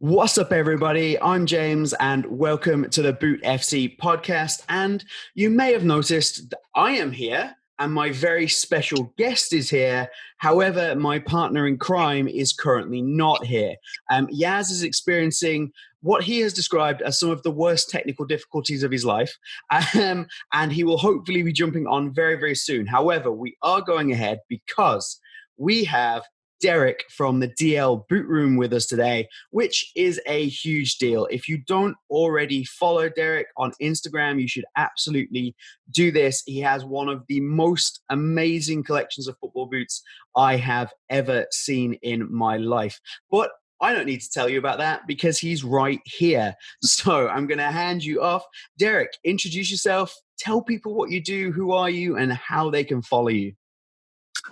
What's up, everybody? I'm James, and welcome to the Boot FC Podcast. And you may have noticed that I am here, and my very special guest is here. However, my partner in crime is currently not here. Yaz is experiencing what he has described as some of the worst technical difficulties of his life, and he will hopefully be jumping on very, very soon. However, we are going ahead because we have Derek from the DLBootroom with us today, which is a huge deal. If you don't already follow Derek on Instagram, you should absolutely do this. He has one of the most amazing collections of football boots I have ever seen in my life. But I don't need to tell you about that because he's right here. So I'm going to hand you off. Derek, introduce yourself. Tell people what you do, who are you, and how they can follow you.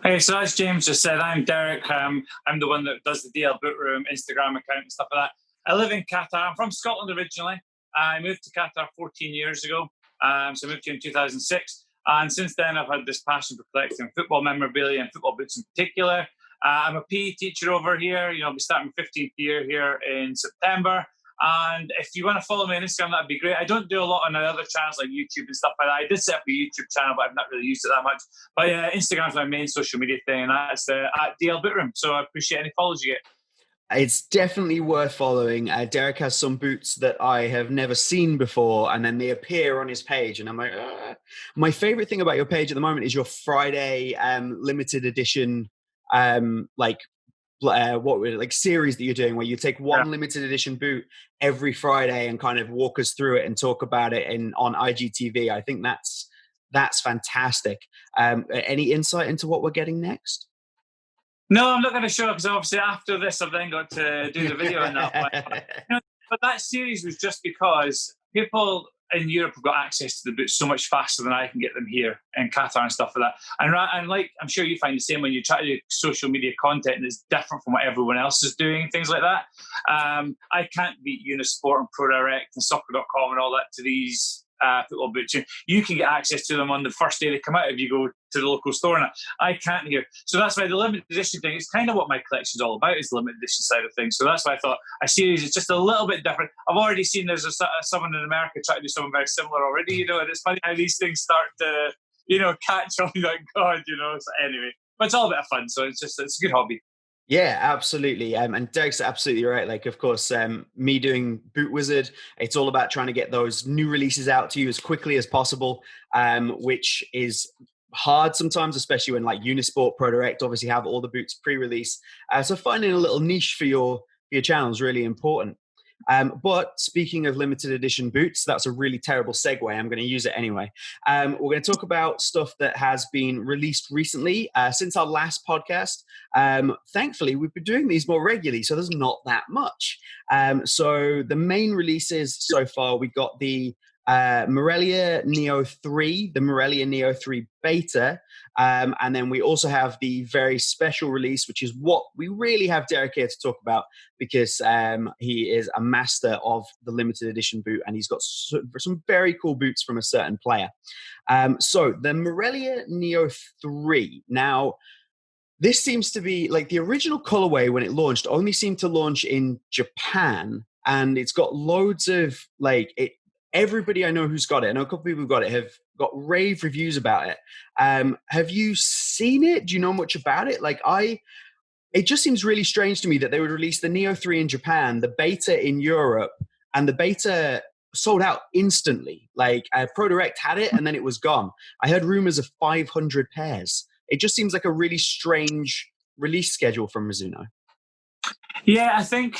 Hey, so as James just said, I'm Derek. I'm the one that does the DLBootroom Instagram account and stuff like that. I live in Qatar. I'm from Scotland originally. I moved to Qatar 14 years ago. So I moved here in 2006. And since then, I've had this passion for collecting football memorabilia and football boots in particular. I'm a PE teacher over here. I'll be starting my 15th year here in September. And if you want to follow me on Instagram, that'd be great. I don't do a lot on other channels like YouTube and stuff like that. I did set up a YouTube channel, but I've not really used it that much. But Instagram's my main social media thing, and that's at DLBootroom. So I appreciate any follows you get. It's definitely worth following. Derek has some boots that I have never seen before, and then they appear on his page, and I'm like, my favorite thing about your page at the moment is your Friday limited edition series that you're doing, where you take one limited edition boot every Friday and kind of walk us through it and talk about it on IGTV. I think that's fantastic. Any insight into what we're getting next? No, I'm not going to show it because obviously after this I've then got to do the video and that. But that series was just because people in Europe have got access to the boots so much faster than I can get them here in Qatar and stuff like that. And like, I'm sure you find the same when you try to do social media content and it's different from what everyone else is doing, things like that. I can't beat Unisport and ProDirect and Soccer.com and all that to these football boots. You can get access to them on the first day they come out if you go to the local store, and I can't here. So that's why the limited edition thing is kind of what my collection's all about, is the limited edition side of things. So that's why I thought a series is just a little bit different. I've already seen there's someone in America trying to do something very similar already, and it's funny how these things start to, catch on like God, So anyway, but it's all a bit of fun. So it's a good hobby. Yeah, absolutely. And Derek's absolutely right. Like, of course, me doing Boot Wizard, it's all about trying to get those new releases out to you as quickly as possible, which is hard sometimes, especially when like Unisport, ProDirect obviously have all the boots pre-release. So finding a little niche for your channel is really important. But speaking of limited edition boots, that's a really terrible segue. I'm going to use it anyway. We're going to talk about stuff that has been released recently since our last podcast. Thankfully, we've been doing these more regularly, so there's not that much. So the main releases so far, we got the Morelia Neo 3, the Morelia Neo 3 Beta, and then we also have the very special release, which is what we really have Derek here to talk about, because he is a master of the limited edition boot, and he's got some very cool boots from a certain player. So the Morelia Neo 3. Now, this seems to be like the original colorway when it launched only seemed to launch in Japan, and it's got loads of everybody I know who's got it, I know a couple of people who got it, have got rave reviews about it. Have you seen it? Do you know much about it? It just seems really strange to me that they would release the Neo 3 in Japan, the Beta in Europe, and the Beta sold out instantly. ProDirect had it and then it was gone. I heard rumors of 500 pairs. It just seems like a really strange release schedule from Mizuno. Yeah, I think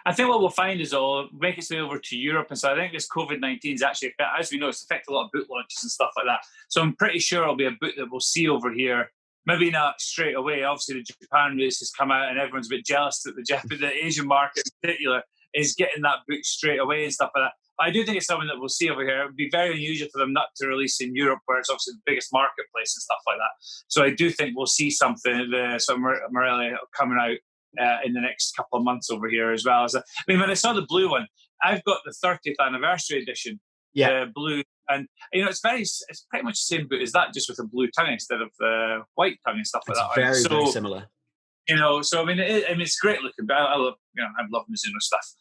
what we'll find is it'll make its way over to Europe. And so I think this COVID-19 is actually, as we know, it's affected a lot of boot launches and stuff like that. So I'm pretty sure it'll be a boot that we'll see over here. Maybe not straight away. Obviously, the Japan release has come out and everyone's a bit jealous that the Asian market in particular is getting that boot straight away and stuff like that. I do think it's something that we'll see over here. It would be very unusual for them not to release in Europe, where it's obviously the biggest marketplace and stuff like that. So I do think we'll see something, some Morelia coming out in the next couple of months over here as well. When I saw the blue one, I've got the 30th anniversary edition, the blue, and it's pretty much the same boot as that, just with a blue tongue instead of the white tongue and stuff like that. Very similar. So I mean, it's great looking, but I love Mizuno stuff.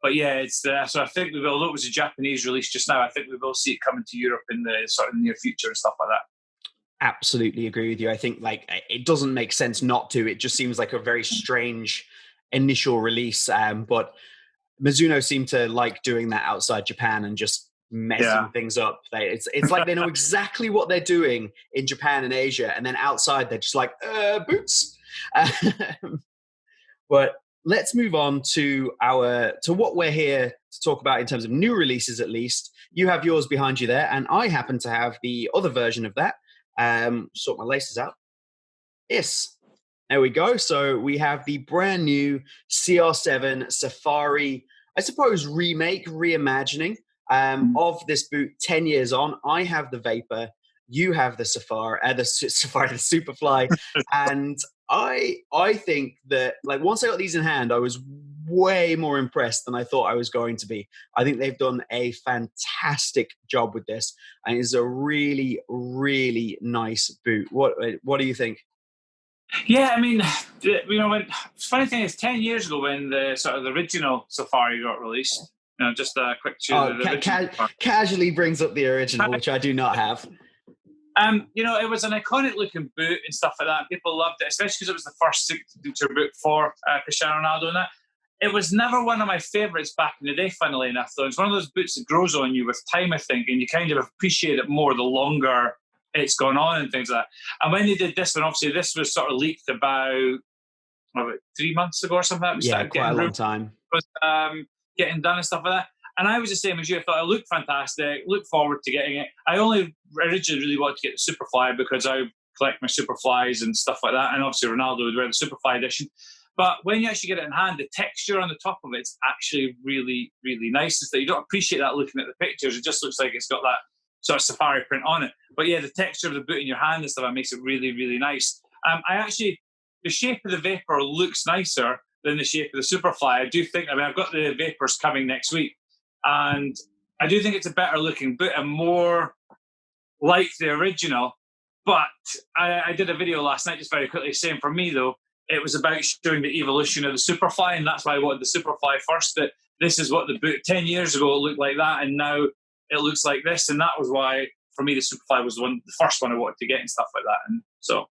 But yeah, it's so I think we will. Although it was a Japanese release just now, I think we will see it coming to Europe in the sort of near future and stuff like that. Absolutely agree with you. I think like it doesn't make sense not to. It just seems like a very strange initial release. But Mizuno seem to like doing that outside Japan and just messing things up. It's like they know exactly what they're doing in Japan and Asia, and then outside they're just like boots. But let's move on to what we're here to talk about in terms of new releases. At least you have yours behind you there, and I happen to have the other version of that. Sort my laces out. Yes. There we go. So we have the brand new CR7 Safari, I suppose, reimagining of this boot 10 years on. I have the Vapor, you have the Safari, the Superfly. And I think that like once I got these in hand, I was way more impressed than I thought I was going to be. I think they've done a fantastic job with this, and it's a really, really nice boot. What do you think? Yeah, I mean, funny thing is, 10 years ago when the sort of the original Safari got released, just a quick casually brings up the original, which I do not have. It was an iconic looking boot and stuff like that. People loved it, especially because it was the first signature boot for Cristiano Ronaldo and that. It was never one of my favourites back in the day, funnily enough, though. It's one of those boots that grows on you with time, I think, and you kind of appreciate it more the longer it's gone on and things like that. And when they did this one, obviously this was sort of leaked about 3 months ago or something like that. Yeah, quite a long time. Was getting done and stuff like that. And I was the same as you. I thought it looked fantastic, looked forward to getting it. I only originally really wanted to get the Superfly because I collect my Superflies and stuff like that. And obviously Ronaldo would wear the Superfly edition. But when you actually get it in hand, the texture on the top of it's actually really, really nice. It's that you don't appreciate that looking at the pictures. It just looks like it's got that sort of Safari print on it. But yeah, the texture of the boot in your hand and stuff, that makes it really, really nice. The shape of the Vapor looks nicer than the shape of the Superfly. I do think, I've got the Vapors coming next week. And I do think it's a better looking boot and more like the original. But I did a video last night, just very quickly, saying for me, though, it was about showing the evolution of the Superfly. And that's why I wanted the Superfly first. That this is what the boot 10 years ago it looked like that. And now it looks like this. And that was why, for me, the Superfly was the first one I wanted to get and stuff like that. And so.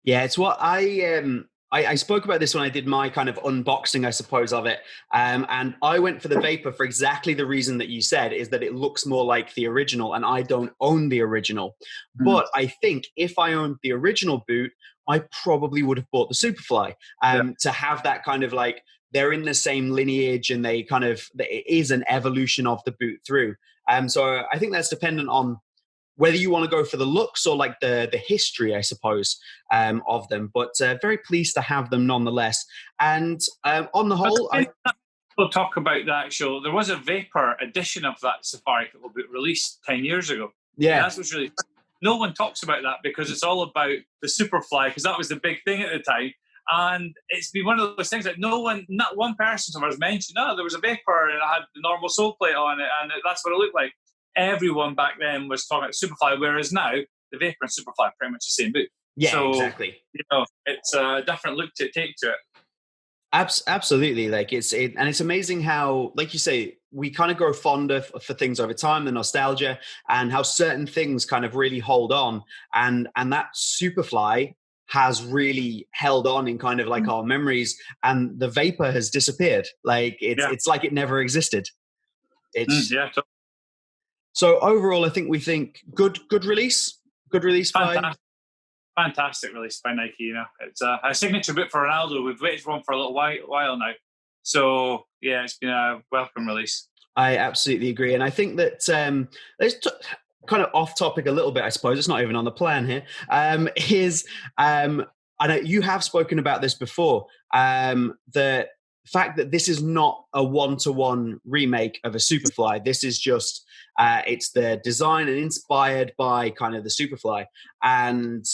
Yeah, it's what I spoke about this when I did my kind of unboxing, I suppose, of it. And I went for the Vapor for exactly the reason that you said, is that it looks more like the original, and I don't own the original. But I think if I owned the original boot, I probably would have bought the Superfly to have that kind of like, they're in the same lineage and it is an evolution of the boot through. So I think that's dependent on whether you want to go for the looks or like the history, I suppose, of them. But very pleased to have them nonetheless. And on the whole, we'll talk about the actual. There was a Vapor edition of that Safari that will be released 10 years ago. Yeah, and that's what's really. No one talks about that because it's all about the Superfly, because that was the big thing at the time. And it's been one of those things that not one person has mentioned. No, there was a Vapor and it had the normal sole plate on it, and that's what it looked like. Everyone back then was talking about Superfly, whereas now the Vapor and Superfly are pretty much the same boot. Yeah, so, exactly. It's a different look to take to it. Absolutely, like and it's amazing how, like you say, we kind of grow fonder for things over time, the nostalgia, and how certain things kind of really hold on, and that Superfly has really held on in kind of like our memories, and the Vapor has disappeared. Like it's like it never existed. It's So overall, I think good release. Good release by fantastic release by Nike. It's a signature boot for Ronaldo. We've waited for one for a little while now. So yeah, it's been a welcome release. I absolutely agree, and I think that there's kind of off topic a little bit. I suppose it's not even on the plan here. I know you have spoken about this before. The fact that this is not a one-to-one remake of a Superfly. This is just it's the design and inspired by kind of the Superfly. And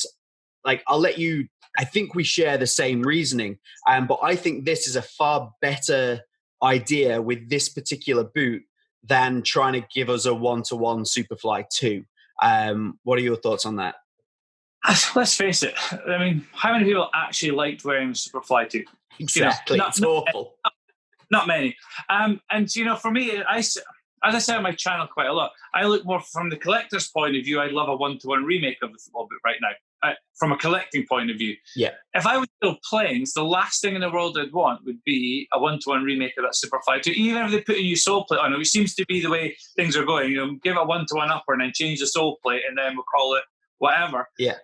like, I'll let you, I think we share the same reasoning, but I think this is a far better idea with this particular boot than trying to give us a one-to-one Superfly 2. What are your thoughts on that? Let's face it. I mean, how many people actually liked wearing Superfly too? Exactly. It's awful. Not many. And, for me, as I say on my channel quite a lot, I look more from the collector's point of view. I'd love a one-to-one remake of the football boot right now, from a collecting point of view. Yeah. If I was still playing, the last thing in the world I'd want would be a one-to-one remake of that Superfly 2. Even if they put a new sole plate on it, which seems to be the way things are going. Give it a one-to-one upper and then change the sole plate, and then we'll call it whatever. Yeah.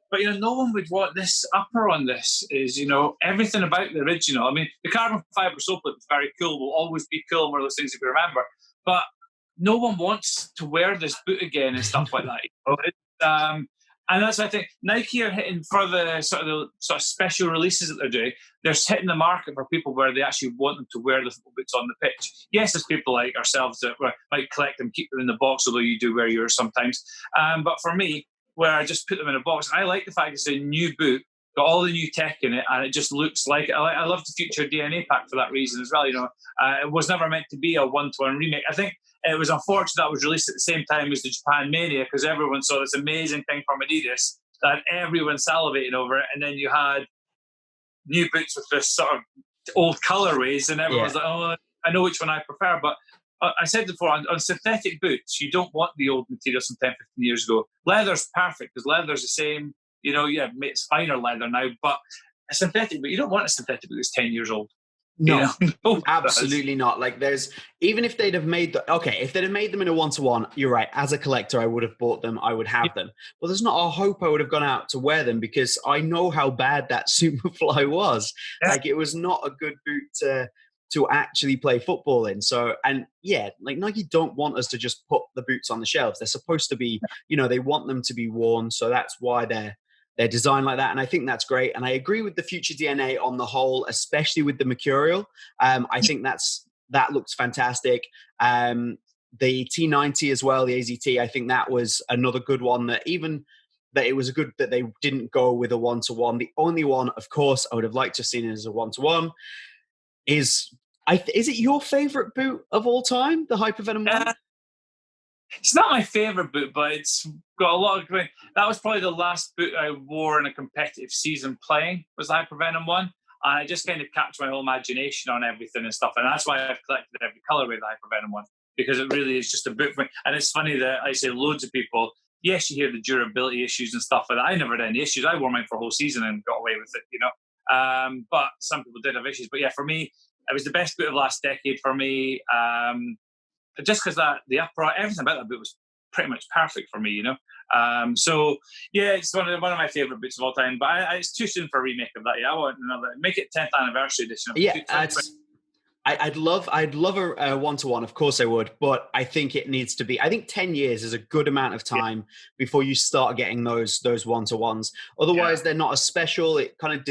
But no one would want this upper on this. Is everything about the original. I mean, the carbon fiber sole plate was very cool. Will always be cool. One of those things if you remember. But no one wants to wear this boot again and stuff like that. And that's why I think Nike are hitting for the sort of special releases that they're doing. They're hitting the market for people where they actually want them to wear the football boots on the pitch. Yes, there's people like ourselves that might collect them, keep them in the box, although you do wear yours sometimes. But for me, where I just put them in a box, I like the fact it's a new boot, got all the new tech in it, and it just looks like it. I love the Future DNA pack for that reason as well. It was never meant to be a one-to-one remake. I think it was unfortunate that it was released at the same time as the Japan Mania, because everyone saw this amazing thing from Adidas that everyone salivated over it, and then you had new boots with this sort of old colorways, and everyone's like, oh, I know which one I prefer. But I said before, on synthetic boots, you don't want the old materials from 10, 15 years ago. Leather's perfect, because leather's the same. It's finer leather now, but a synthetic boot, you don't want a synthetic boot that's 10 years old. No, absolutely not. Like even if they'd have made if they'd have made them in a one-to-one, you're right. As a collector, I would have bought them. I would have them. But there's not a hope I would have gone out to wear them, because I know how bad that Superfly was. Yeah. Like, it was not a good boot to actually play football in. So, and like Nike don't want us to just put the boots on the shelves. They're supposed to be, they want them to be worn. So that's why they're designed like that. And I think that's great. And I agree with the Future DNA on the whole, especially with the mercurial. I think that looks fantastic. The T90 as well, the AZT, I think that was another good one that it was good that they didn't go with a one-to-one. The only one, of course, I would have liked to have seen it as a one-to-one is it your favorite boot of all time, the Hypervenom one? It's not my favorite boot, but it's got a lot of great. That was probably the last boot I wore in a competitive season playing, was the Hypervenom one. And it just kind of captured my whole imagination on everything and stuff. And that's why I've collected every colorway of the Hypervenom one, because it really is just a boot for me. And it's funny that I say loads of people, yes, you hear the durability issues and stuff like that. I never had any issues. I wore mine for a whole season and got away with it, but some people did have issues. But for me, it was the best boot of last decade for me. Just because the upright, everything about that boot was pretty much perfect for me, it's one of my favorite boots of all time. But it's too soon for a remake of that. I want another. Make it 10th anniversary edition. I'd love a one-to-one. Of course I would, but I think it needs to be. I think 10 years is a good amount of time before you start getting those one-to-ones. Otherwise, they're not as special. It kind of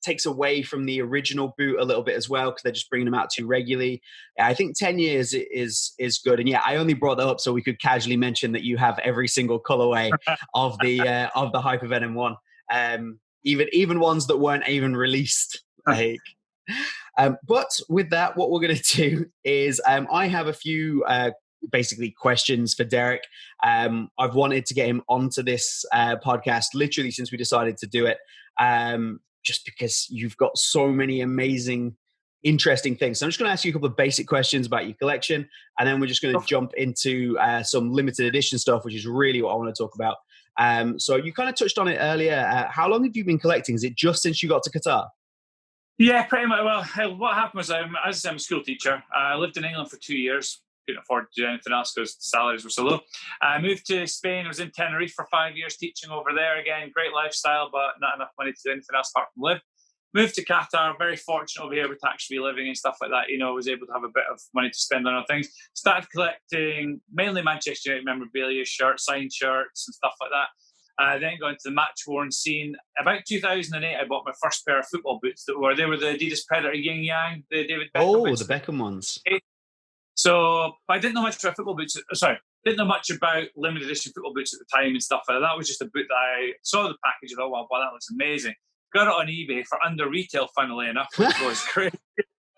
takes away from the original boot a little bit as well, because they're just bringing them out too regularly. I think 10 years is good. And I only brought that up so we could casually mention that you have every single colorway of the Hypervenom one, even ones that weren't even released. But with that, what we're going to do is I have a few basically questions for Derek. I've wanted to get him onto this podcast literally since we decided to do it. Just because you've got so many amazing, interesting things. So I'm just going to ask you a couple of basic questions about your collection, and then we're just going to jump into some limited edition stuff, which is really what I want to talk about. So you kind of touched on it earlier. How long have you been collecting? Is it just since you got to Qatar? Yeah, pretty much. Well, what happened was, as I said, I'm a school teacher. I lived in England for 2 years. Couldn't afford to do anything else because the salaries were so low. I moved to Spain. I was in Tenerife for 5 years teaching over there. Again, great lifestyle, but not enough money to do anything else apart from live. Moved to Qatar. Very fortunate over here with tax-free living and stuff like that. I was able to have a bit of money to spend on other things. Started collecting mainly Manchester United memorabilia, shirts, signed shirts and stuff like that. Then got into the match-worn scene. About 2008, I bought my first pair of football boots. They were the Adidas Predator Yin Yang, the David Beckham boots. The Beckham ones. So I didn't know much about football boots. Didn't know much about limited edition football boots at the time and stuff like that. That was just a boot that I saw the package and thought, wow, that looks amazing. Got it on eBay for under retail, funnily enough, which was great.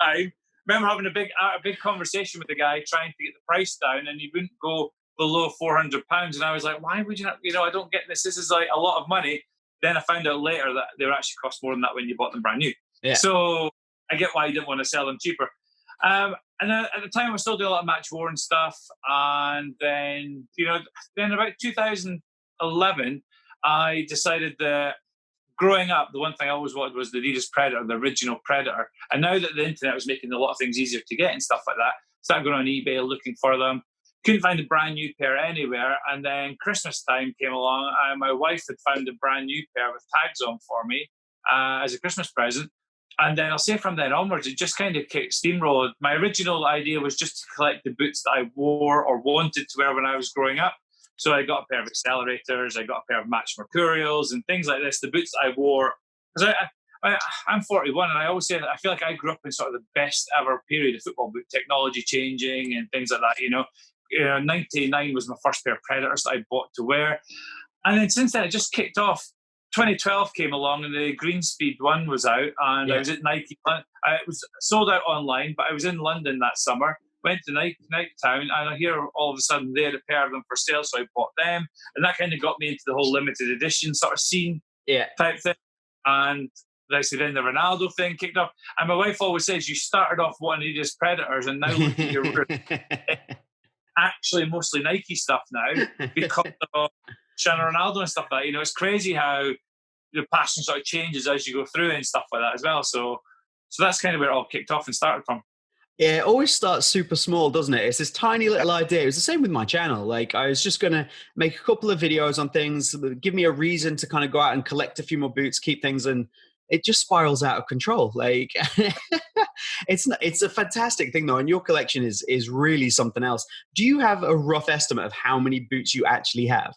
I remember having a big conversation with the guy trying to get the price down, and he wouldn't go below £400. And I was like, why would you not, I don't get this. This is like a lot of money. Then I found out later that they were actually cost more than that when you bought them brand new. Yeah. So I get why you didn't want to sell them cheaper. And then at the time I was still doing a lot of match worn stuff. And then, then about 2011, I decided that growing up, the one thing I always wanted was the Adidas Predator, the original Predator. And now that the internet was making a lot of things easier to get and stuff like that, started going on eBay looking for them. Couldn't find a brand new pair anywhere. And then Christmas time came along and my wife had found a brand new pair with tags on for me as a Christmas present. And then I'll say from then onwards, it just kind of steamrolled. My original idea was just to collect the boots that I wore or wanted to wear when I was growing up. So I got a pair of accelerators, I got a pair of Match Mercurials and things like this, the boots that I wore. Because I'm 41 and I always say that I feel like I grew up in sort of the best ever period of football boot technology changing and things like that, 99 was my first pair of Predators that I bought to wear. And then since then, it just kicked off. 2012 came along and the Green Speed 1 was out and I was at Nike. It was sold out online, but I was in London that summer. Went to Nike Town and I hear all of a sudden they had a pair of them for sale, so I bought them. And that kind of got me into the whole limited edition sort of scene type thing. And then the Ronaldo thing kicked off. And my wife always says, you started off wanting Adidas Predators and now look at your actually mostly Nike stuff now because of Cristiano Ronaldo and stuff like that. It's crazy how the passion sort of changes as you go through and stuff like that as well. So that's kind of where it all kicked off and started from. Yeah, it always starts super small, doesn't it? It's this tiny little idea. It was the same with my channel. Like, I was just going to make a couple of videos on things, give me a reason to kind of go out and collect a few more boots, keep things, and it just spirals out of control. Like, it's a fantastic thing, though, and your collection is really something else. Do you have a rough estimate of how many boots you actually have?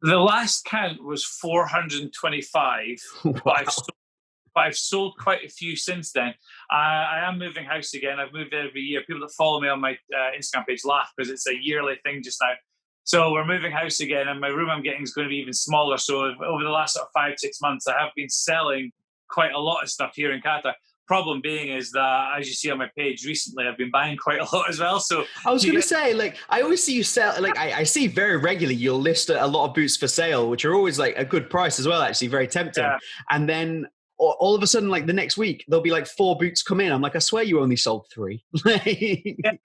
The last count was 425, Wow. but I've sold quite a few since then. I am moving house again. I've moved every year. People that follow me on my Instagram page laugh because it's a yearly thing just now. So we're moving house again, and my room I'm getting is going to be even smaller. So over the last sort of 5-6 months, I have been selling quite a lot of stuff here in Qatar. Problem being is that, as you see on my page recently, I've been buying quite a lot as well. So I was going to say, like, I always see you sell, like, I see very regularly you'll list a lot of boots for sale, which are always like a good price as well, actually, very tempting. Yeah. And then all of a sudden, like the next week, there'll be like 4 boots come in. I'm like, I swear you only sold 3. Yeah,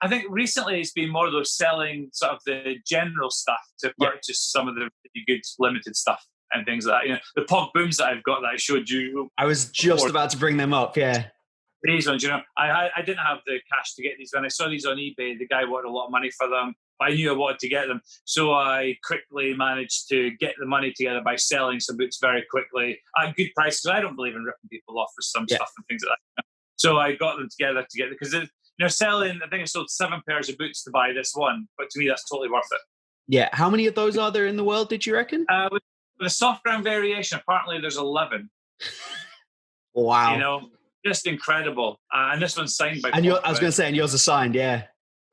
I think recently it's been more of those selling sort of the general stuff to purchase some of the really good limited stuff and things like that. The Pog Booms that I've got that I showed you. I was just about to bring them up, yeah. These ones, I didn't have the cash to get these. When I saw these on eBay, the guy wanted a lot of money for them. But I knew I wanted to get them. So I quickly managed to get the money together by selling some boots very quickly at a good price, because I don't believe in ripping people off for some stuff and things like that. So I got them together because selling, I think I sold 7 pairs of boots to buy this one. But to me, that's totally worth it. Yeah. How many of those are there in the world, did you reckon? With the soft ground variation, apparently there's 11. Wow. Just incredible. And this one's signed by... And I was going to say, and yours are signed, yeah.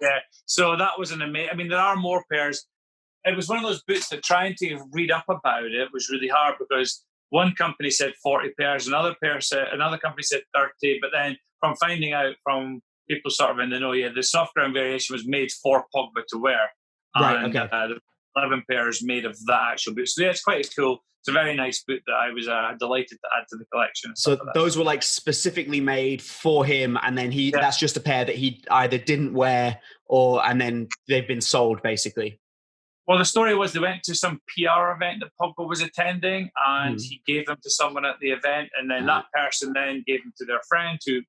Yeah. So that was an amazing... I mean, there are more pairs. It was one of those boots that trying to read up about it was really hard, because one company said 40 pairs, another company said 30, but then from finding out from people sort of in the know, the soft ground variation was made for Pogba to wear. Right, and, okay. The 11 pairs made of that actual boot. So yeah, it's quite cool. It's a very nice boot that I was delighted to add to the collection. So those were like specifically made for him, and then that's just a pair that he either didn't wear and then they've been sold basically. Well, the story was they went to some PR event that Pogba was attending, and he gave them to someone at the event, and then that person then gave them to their friend, who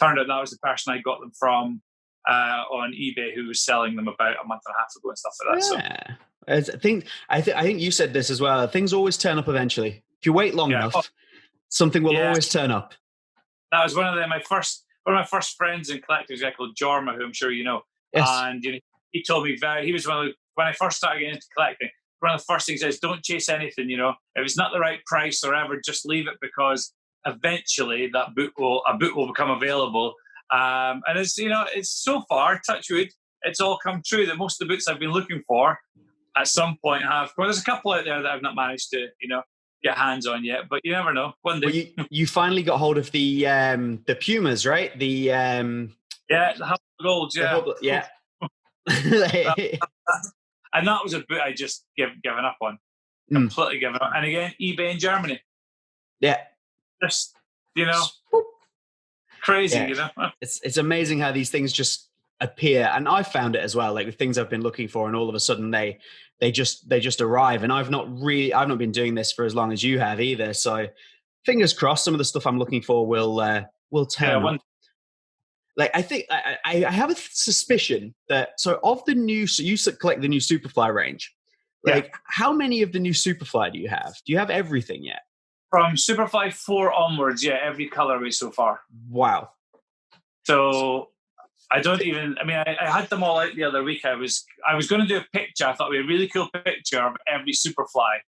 turned out that was the person I got them from on eBay, who was selling them about a month and a half ago and stuff like that. Yeah. So. I think you said this as well. Things always turn up eventually. If you wait long enough, something will always turn up. That was one of my first friends and collectors, a guy called Jorma, who I'm sure you know. Yes. And he told me he was one of when I first started getting into collecting, one of the first things is don't chase anything. If it's not the right price or ever, just leave it, because eventually a boot will become available. And it's so far, touch wood, it's all come true that most of the boots I've been looking for at some point have. Well, there's a couple out there that I've not managed to, get hands on yet, but you never know. One day. Well, you finally got hold of the Pumas, right? The Hubble Golds, yeah. And that was a boot I just given up on. Completely given up. And again, eBay in Germany. Yeah. Just, crazy, yeah. It's amazing how these things just appear. And I found it as well, like the things I've been looking for, and all of a sudden they just arrive. And I've not been doing this for as long as you have either. So fingers crossed, some of the stuff I'm looking for will turn up. Like, I think I have a suspicion that, so of the new, so you collect the new Superfly range. Like, how many of the new Superfly do you have? Do you have everything yet? From Superfly 4 onwards, every colorway so far. Wow. So I don't even, I had them all out the other week. I was going to do a picture. I thought it would be a really cool picture of every Superfly.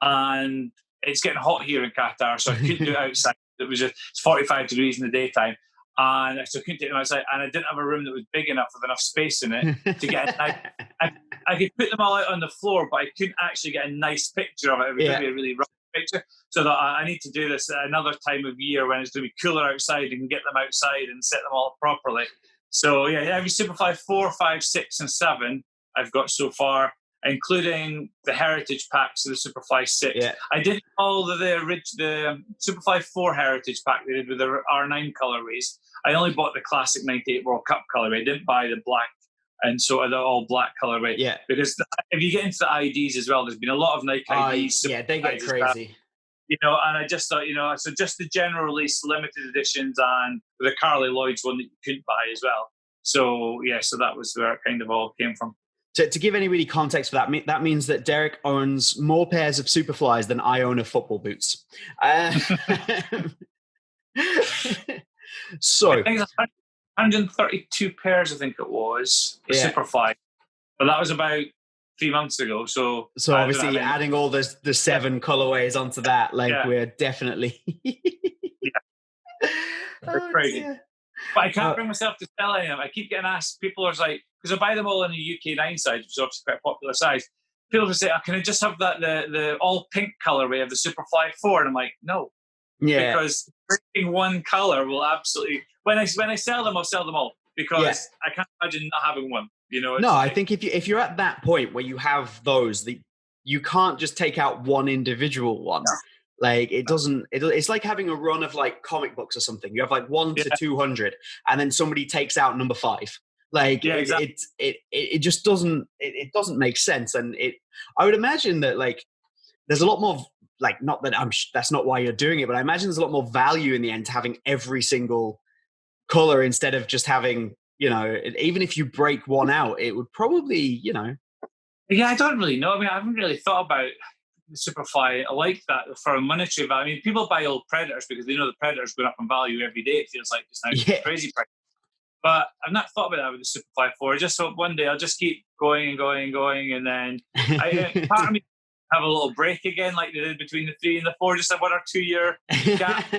And it's getting hot here in Qatar, so I couldn't do it outside. It's 45 degrees in the daytime. And so I couldn't take them outside, and I didn't have a room that was big enough with enough space in it to get. I could put them all out on the floor, but I couldn't actually get a nice picture of it. It was going to be a really rough picture. So that I need to do this another time of year when it's going to be cooler outside and get them outside and set them all up properly. So every Superfly 4, 5, 6, and 7 I've got so far, including the heritage packs of the Superfly 6. Yeah. I did all the Superfly 4 heritage pack they did with the R9 colorways. I only bought the classic 98 World Cup colorway. I didn't buy the black and so the all black colorway. Yeah. Because if you get into the IDs as well, there's been a lot of Nike IDs. Yeah, they get crazy. And I just thought, so just the general release, limited editions, and the Carly Lloyd's one that you couldn't buy as well. So, so that was where it kind of all came from. To give anybody context for that, that means that Derek owns more pairs of Superflies than I own of football boots. So I think it's 132 pairs, I think it was, the Superfly. But that was about 3 months ago. So obviously adding all the 7 colorways onto that, we're definitely... crazy. Dear. But I can't bring myself to sell any of them. I keep getting asked, people are like, because I buy them all in the UK 9 size, which is obviously quite a popular size. People will say, can I just have the all pink colorway of the Superfly 4? And I'm like, no. Yeah. Because breaking one color will absolutely, when I sell them, I'll sell them all. Because I can't imagine not having one. I think if you're at that point where you have those, you can't just take out one individual one. No. Like it's like having a run of like comic books or something. You have like 1 to 200, and then somebody takes out number 5. Like exactly. it just doesn't make sense. And I would imagine that like there's a lot more, like, not that that's not why you're doing it, but I imagine there's a lot more value in the end to having every single color instead of just having, even if you break one out, it would probably, Yeah, I don't really know. I haven't really thought about the Superfly. I like that for a monetary value. People buy old Predators because they know the Predators going up in value every day. It feels like just now, crazy price. But I've not thought about that with the Superfly 4. I just hope one day I'll just keep going and going and going, and then part of me have a little break again, like they did between the 3 and the 4, just a 1 or 2 year gap.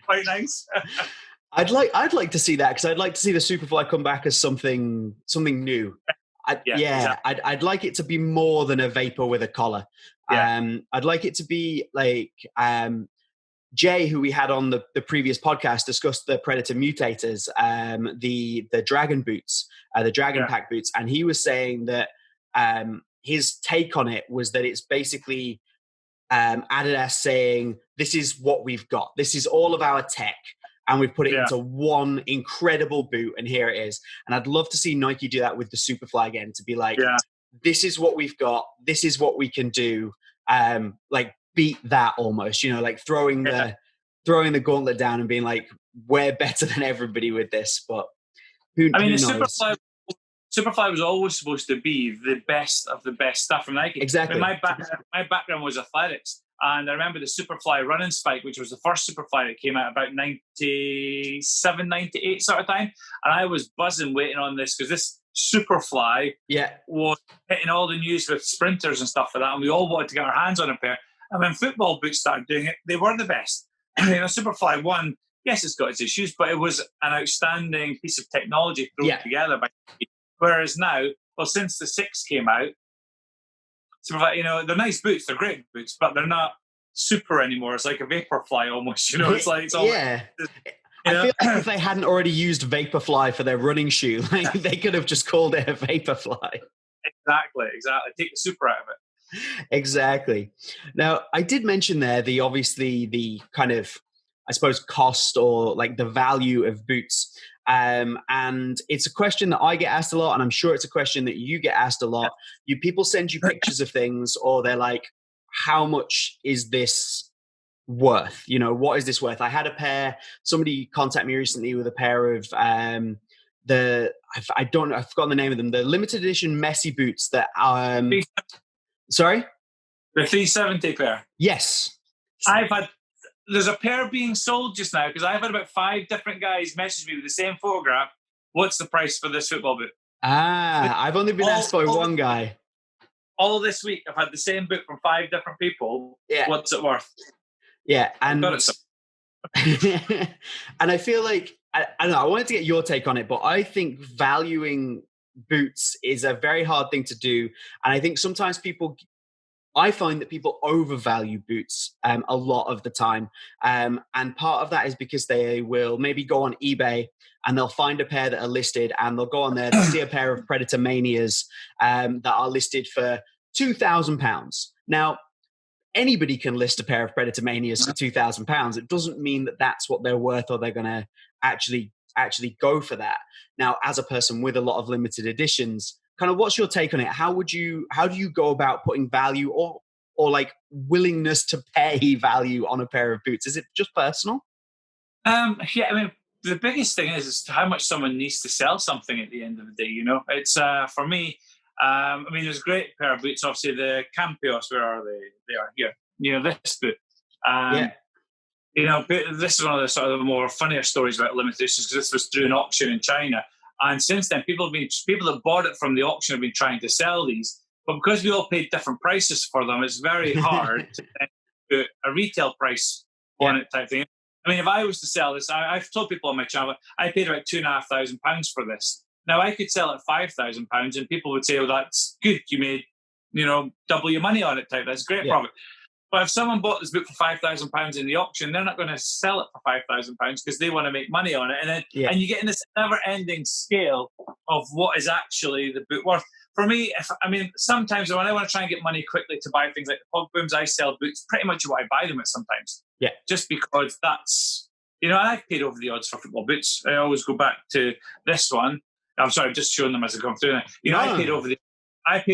Quite nice. I'd like to see that, because I'd like to see the Superfly come back as something new. Exactly. I'd like it to be more than a vapor with a collar. Yeah. I'd like it to be like Jay, who we had on the previous podcast, discussed the Predator Mutators, the Dragon boots, the Dragon Pack boots, and he was saying that his take on it was that it's basically Adidas saying, this is what we've got. This is all of our tech, and we've put it into one incredible boot, and here it is. And I'd love to see Nike do that with the Superfly again, to be like, this is what we've got. This is what we can do. Like, beat that almost, like throwing the gauntlet down and being like, we're better than everybody with this. But who knows? Superfly was always supposed to be the best of the best stuff from Nike. Exactly. My background was athletics, and I remember the Superfly running spike, which was the first Superfly that came out about 97, 98 sort of time, and I was buzzing waiting on this, because this Superfly was hitting all the news with sprinters and stuff like that, and we all wanted to get our hands on a pair. And when football boots started doing it, they were the best. Superfly 1, yes, it's got its issues, but it was an outstanding piece of technology thrown together by. Whereas now, since the 6 came out, Superfly, they're nice boots, they're great boots, but they're not super anymore. It's like a Vaporfly almost, it's like it's all. I feel like if they hadn't already used Vaporfly for their running shoe, like they could have just called it a Vaporfly. Exactly. Take the super out of it. Exactly. Now, I did mention there the kind of, I suppose, cost or like the value of boots. And it's a question that I get asked a lot, and I'm sure it's a question that you get asked a lot. People send you pictures of things, or they're like, how much is this worth? What is this worth? I had a pair, somebody contacted me recently with a pair of I've forgotten the name of them, the limited edition Messi boots that sorry? The 370 pair. Yes. There's a pair being sold just now because I've had about 5 different guys message me with the same photograph. What's the price for this football boot? I've only been asked by one guy. All this week, I've had the same boot from 5 different people. Yeah. What's it worth? Yeah, and and I feel like I don't know. I wanted to get your take on it, but I think valuing boots is a very hard thing to do, and I think sometimes I find that people overvalue boots a lot of the time, and part of that is because they will maybe go on eBay and they'll find a pair that are listed, and they'll go on there, they'll see a pair of Predator Manias that are listed for £2,000. Now, anybody can list a pair of Predator Manias for £2,000. It doesn't mean that that's what they're worth, or they're going to actually go for that. Now, as a person with a lot of limited editions, kind of what's your take on it? How do you go about putting value or like willingness to pay value on a pair of boots? Is it just personal? Yeah, I mean, the biggest thing is how much someone needs to sell something at the end of the day. It's for me. I mean, there's a great pair of boots. Obviously, the Campios. Where are they? They are here. This boot. This is one of the sort of more funnier stories about limited editions, because this was through an auction in China. And since then, people that bought it from the auction have been trying to sell these. But because we all paid different prices for them, it's very hard to put a retail price on it type thing. I mean, if I was to sell this, I've told people on my channel, I paid about £2,500 for this. Now, I could sell it £5,000 and people would say, well, that's good. You made, double your money on it type. That's great profit. But if someone bought this book for £5,000 in the auction, they're not going to sell it for £5,000 because they want to make money on it. And then and you get in this never-ending scale of what is actually the boot worth. For me, sometimes when I want to try and get money quickly to buy things like the pog booms, I sell boots pretty much what I buy them at sometimes. Yeah. Just because that's, I've paid over the odds for football boots. I always go back to this one. I'm sorry, I'm just showing them as I come through now. I paid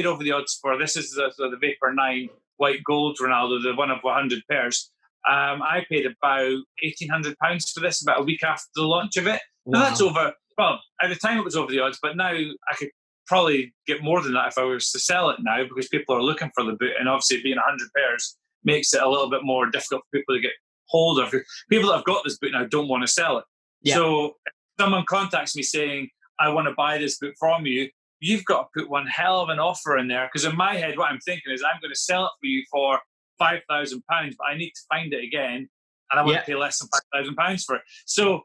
over the odds for, this is the Vapor 9 white gold Ronaldo, the one of 100 pairs. I paid about £1,800 for this about a week after the launch of it. Wow. Now that's over, well, at the time it was over the odds, but now I could probably get more than that if I was to sell it now, because people are looking for the boot, and obviously being 100 pairs makes it a little bit more difficult for people to get hold of. People that have got this boot now don't want to sell it. Yeah. So if someone contacts me saying, I want to buy this boot from you, you've got to put one hell of an offer in there, because in my head what I'm thinking is I'm going to sell it for you for £5,000, but I need to find it again, and I want to pay less than £5,000 for it. So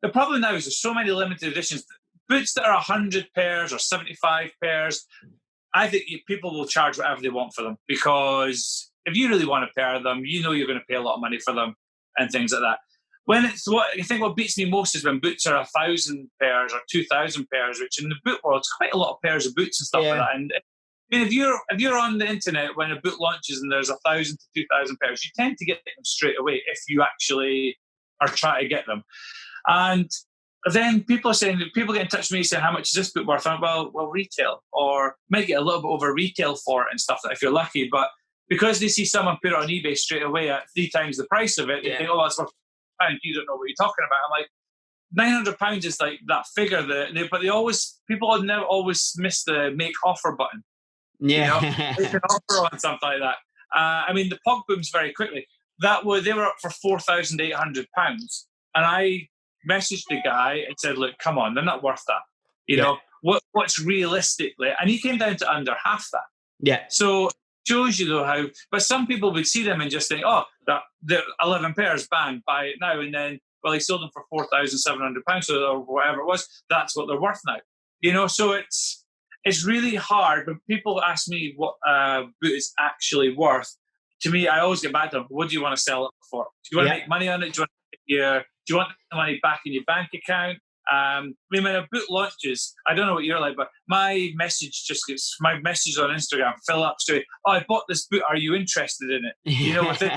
the problem now is there's so many limited editions. Boots that are 100 pairs or 75 pairs, I think people will charge whatever they want for them, because if you really want a pair of them, you're going to pay a lot of money for them and things like that. What beats me most is when boots are 1,000 pairs or 2,000 pairs, which in the boot world is quite a lot of pairs of boots and stuff like that. And if you're on the internet when a boot launches and there's 1,000 to 2,000 pairs, you tend to get them straight away if you actually are trying to get them. And then people get in touch with me saying, how much is this boot worth? I'm well, retail, or might get a little bit over retail for it and stuff, that if you're lucky. But because they see someone put it on eBay straight away at 3 times the price of it, they think, oh, that's worth £1. You don't know what you're talking about. I'm like, £900 is like that figure but people never always miss the make offer button. Yeah. They can offer on something like that. The Pog Booms, very quickly, they were up for £4,800, and I messaged the guy and said, look, come on, they're not worth that. You know, what's realistically, and he came down to under half that. Yeah. So shows you though how, but some people would see them and just think, oh, they're 11 pairs, bang, buy it now. And then, well, he sold them for £4,700 or whatever it was. That's what they're worth now. So it's really hard when people ask me what a boot is actually worth. To me, I always get back to them, what do you want to sell it for? Do you want to make money on it? Do you want to get Do you want the money back in your bank account? I mean, when a boot launches, I don't know what you're like, but my messages on Instagram fill up straight. Oh, I bought this boot. Are you interested in it? You know, within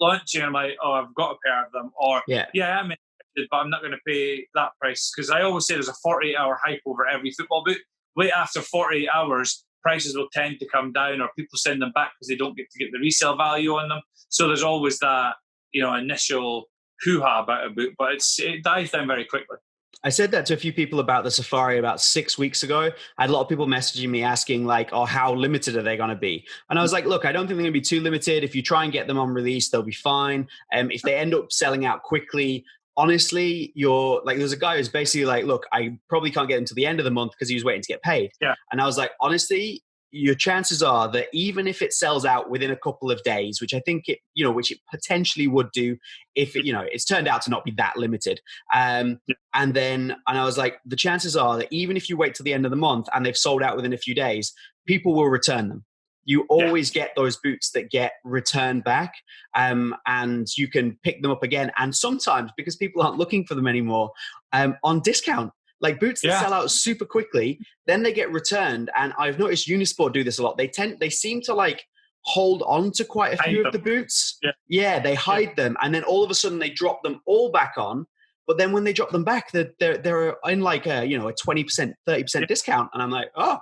launching, I'm like, oh, I've got a pair of them. Or, yeah I'm interested, but I'm not going to pay that price. Because I always say there's a 48-hour hype over every football boot. Wait after 48 hours, prices will tend to come down, or people send them back because they don't get to get the resale value on them. So there's always that, initial hoo-ha about a boot, but it dies down very quickly. I said that to a few people about the Safari about 6 weeks ago. I had a lot of people messaging me asking like, oh, how limited are they going to be? And I was like, look, I don't think they're going to be too limited. If you try and get them on release, they'll be fine. If they end up selling out quickly, honestly, there's a guy who's basically like, look, I probably can't get them to the end of the month because he was waiting to get paid. Yeah. And I was like, honestly, your chances are that even if it sells out within a couple of days, which I think which it potentially would do if it's turned out to not be that limited. And I was like, the chances are that even if you wait till the end of the month and they've sold out within a few days, people will return them. You always get those boots that get returned back, and you can pick them up again. And sometimes, because people aren't looking for them anymore, on discount. Like boots that sell out super quickly, then they get returned. And I've noticed Unisport do this a lot. They seem to like hold on to quite a few of the boots. Yeah, they hide them. And then all of a sudden they drop them all back on. But then when they drop them back, they're in like a 20%, 30% discount. And I'm like, oh,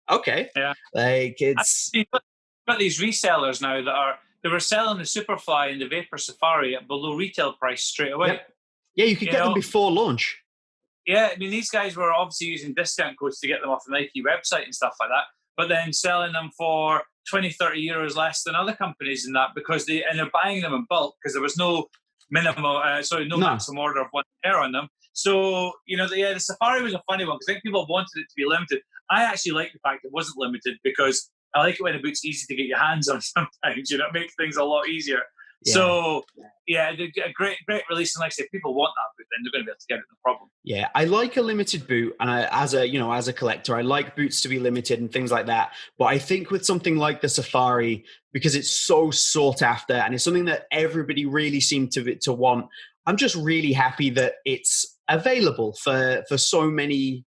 okay. Yeah. Like it's... You've got these resellers now they were selling the Superfly and the Vapor Safari at below retail price straight away. Yep. Yeah, you could get them before launch. Yeah, I mean, these guys were obviously using discount codes to get them off the Nike website and stuff like that, but then selling them for 20, 30 euros less than other companies in that because they're buying them in bulk because there was no maximum order of one pair on them. So, the Safari was a funny one because I think people wanted it to be limited. I actually like the fact it wasn't limited because I like it when a boot's easy to get your hands on sometimes. It makes things a lot easier. Yeah. So, a great release. And like I said, if people want that boot, then they're going to be able to get it, no problem. Yeah, I like a limited boot. And as a collector, I like boots to be limited and things like that. But I think with something like the Safari, because it's so sought after and it's something that everybody really seemed to want, I'm just really happy that it's available for so many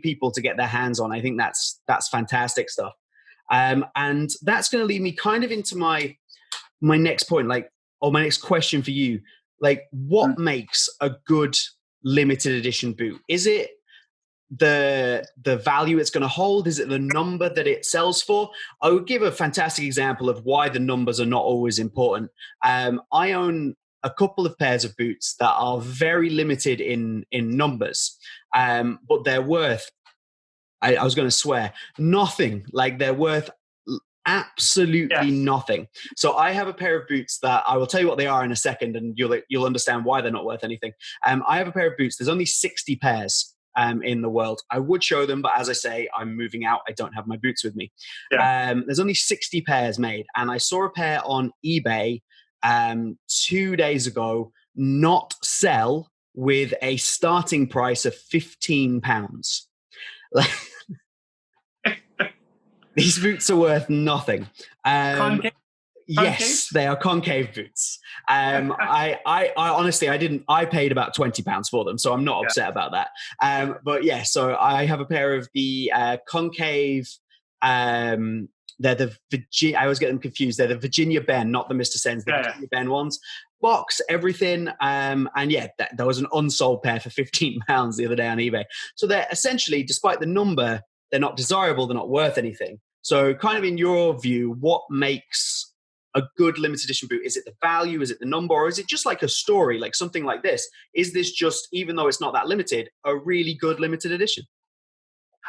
people to get their hands on. I think that's fantastic stuff. And that's going to lead me kind of into my next point, my next question for you. Like, what makes a good limited edition boot? Is it the value it's going to hold? Is it the number that it sells for? I would give a fantastic example of why the numbers are not always important. I own a couple of pairs of boots that are very limited in numbers, but they're worth, I was going to swear, nothing. Like they're worth absolutely nothing. So I have a pair of boots that I will tell you what they are in a second, and you'll understand why they're not worth anything. I have a pair of boots. There's only 60 pairs in the world. I would show them, but as I say, I'm moving out. I don't have my boots with me. There's only 60 pairs made, and I saw a pair on eBay 2 days ago not sell with a starting price of £15. These boots are worth nothing. Yes, they are concave boots. I honestly, I paid about £20 for them, so I'm not upset about that. But yeah, so I have a pair of the concave. They're the I always get them confused. They're the Virginia Ben, not the Mr. Sen's, the Virginia Ben ones. Box, everything. And there was an unsold pair for £15 the other day on eBay. So they're essentially, despite the number, they're not desirable, they're not worth anything. So kind of in your view, what makes a good limited edition boot? Is it the value? Is it the number? Or is it just like a story, like something like this? Is this just, even though it's not that limited, a really good limited edition?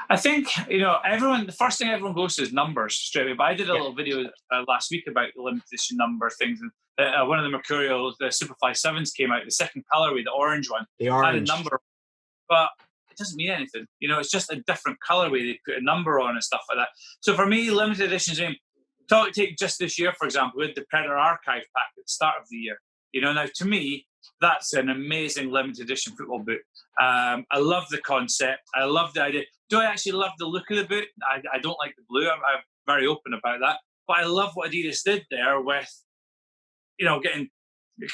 I think, the first thing everyone goes to is numbers straight away. But I did a little video last week about the limited edition number things. And one of the Mercurial, the Superfly 7s came out, the second colorway, the orange one. The orange. Had a number, but it doesn't mean anything. It's just a different colorway. They put a number on and stuff like that. So for me, limited editions, take just this year, for example, with the Predator Archive pack at the start of the year. Now to me, that's an amazing limited edition football boot. I love the concept. I love the idea. Do I actually love the look of the boot? I don't like the blue. I'm very open about that. But I love what Adidas did there with, getting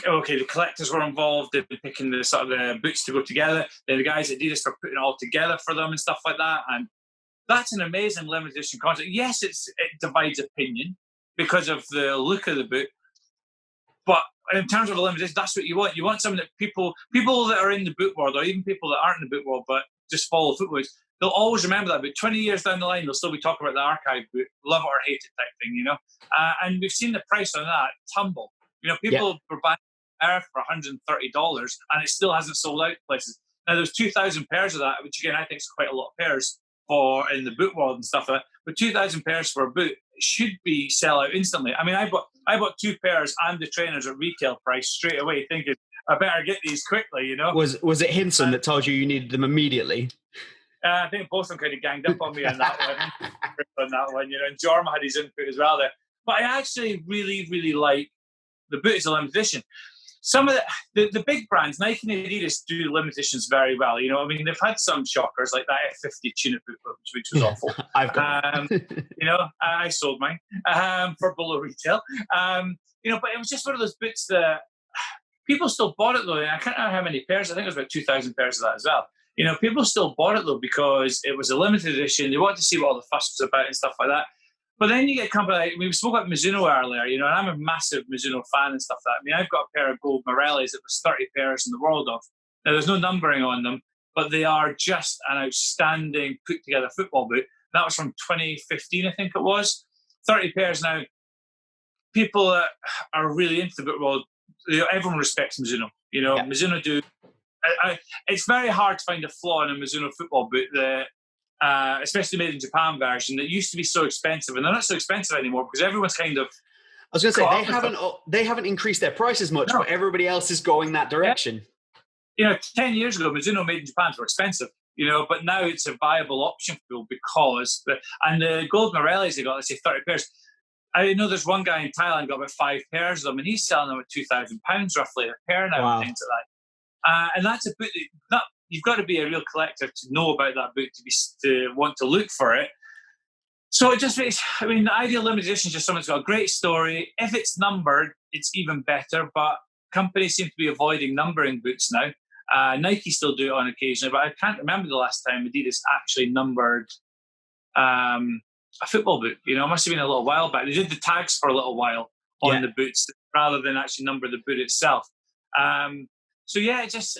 okay, the collectors were involved in picking the sort of the boots to go together. Then the guys at Adidas were putting it all together for them and stuff like that. And that's an amazing limited edition concept. Yes, it divides opinion because of the look of the boot. But in terms of a limited edition, that's what you want. You want something that people that are in the boot world, or even people that aren't in the boot world but just follow footboots, they'll always remember that boot. 20 years down the line, they'll still be talking about the archive boot, love it or hate it type thing, you know. And we've seen the price on that tumble. You know, people were buying Earth for $130, and it still hasn't sold out places. Now, there's 2,000 pairs of that, which again I think is quite a lot of pairs for in the boot world and stuff like that. But 2,000 pairs for a boot should be sell out instantly. I mean, I bought 2 pairs and the trainers at retail price straight away, thinking I better get these quickly. You know, was it Hinson that told you needed them immediately? I think both of them kind of ganged up on me on that one. You know, and Jorma had his input as well there. But I actually really, really like the boot as a limited edition. Some of the big brands, Nike and Adidas, do limited editions very well. You know, I mean, they've had some shockers like that F50 tunic boot, which was awful. I've got you know, I sold mine for below retail. You know, but it was just one of those boots that people still bought it though. And I can't remember how many pairs. I think it was about 2,000 pairs of that as well. You know, people still bought it though because it was a limited edition. They wanted to see what all the fuss was about and stuff like that. But then you get a company like, we spoke about Mizuno earlier, you know, and I'm a massive Mizuno fan and stuff like that. I mean, I've got a pair of gold Morellis that was 30 pairs in the world of. Now, there's no numbering on them, but they are just an outstanding put-together football boot. That was from 2015, I think it was. 30 pairs now. People that are really into the boot world, you know, everyone respects Mizuno. You know, Mizuno do. It's very hard to find a flaw in a Mizuno football boot that, especially made in Japan version, that used to be so expensive, and they're not so expensive anymore because everyone's kind of. I was going to say they haven't increased their prices much, but everybody else is going that direction. You know, 10 years ago, Mizuno made in Japan were expensive. You know, but now it's a viable option for people because the gold Morellis they got, let's say 30 pairs. I know there's one guy in Thailand got about 5 pairs of them, and he's selling them at £2,000 roughly a pair now. Wow. And things like that. And that's a boot that you've got to be a real collector to know about that boot to want to look for it. So it just makes, I mean, the ideal limited edition is just something that's got a great story. If it's numbered, it's even better, but companies seem to be avoiding numbering boots now. Nike still do it on occasion, but I can't remember the last time Adidas actually numbered a football boot. You know, it must have been a little while back. They did the tags for a little while on the boots rather than actually number the boot itself. So yeah, it's just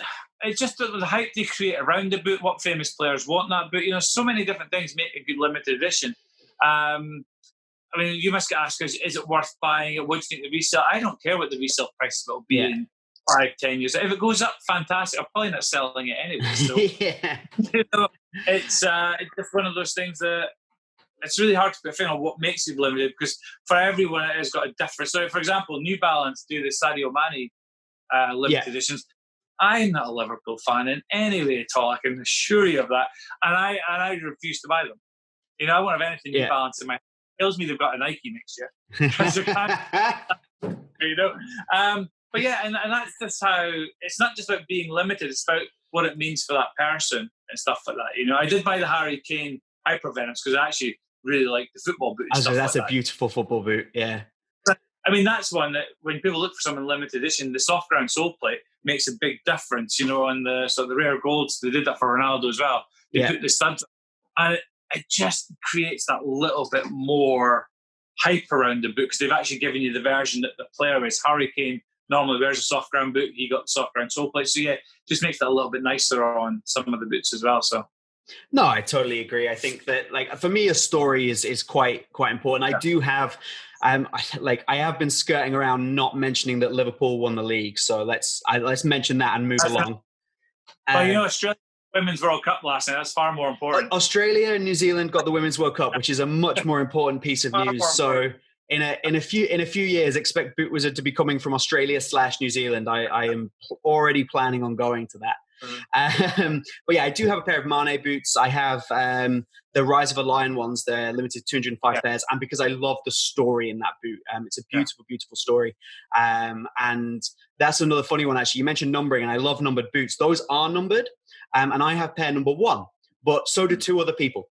the hype they create around the boot, what famous players want that boot. You know, so many different things make a good limited edition. I mean, you must get asked, is it worth buying it? What do you think the resale? I don't care what the resale price will be in 5-10 years. If it goes up, fantastic. I'm probably not selling it anyway. So, you know, it's just one of those things that it's really hard to put a finger on what makes it limited because for everyone it has got a different. So, for example, New Balance do the Sadio Mane limited editions. I'm not a Liverpool fan in any way at all. I can assure you of that. And I refuse to buy them. You know, I won't have anything New Balance in my. It tells me they've got a Nike next year. You know, but yeah, and that's just how it's not just about being limited. It's about what it means for that person and stuff like that. You know, I did buy the Harry Kane Hypervenoms because I actually really like the football boot. And stuff that's like a beautiful football boot. Yeah. I mean, that's one that when people look for some in limited edition, the soft ground sole plate makes a big difference, you know, on the rare golds. They did that for Ronaldo as well. They put the studs, and it just creates that little bit more hype around the boot because they've actually given you the version that the player wears. Harry Kane normally wears a soft ground boot. He got soft ground sole plate. So yeah, just makes that a little bit nicer on some of the boots as well. So. No, I totally agree. I think that, like, for me, a story is quite important. I do have, I have been skirting around not mentioning that Liverpool won the league. So let's mention that and move along. Well, you know, Australia Women's World Cup last night. That's far more important. Australia and New Zealand got the Women's World Cup, which is a much more important piece of news. So in a few years, expect Boot Wizard to be coming from Australia/New Zealand. I am already planning on going to that. But yeah, I do have a pair of Mane boots. I have the Rise of a Lion ones. They're limited 205 pairs, and because I love the story in that boot, it's a beautiful story. And that's another funny one actually. You mentioned numbering, and I love numbered boots. Those are numbered, and I have pair number 1, but so do 2 other people.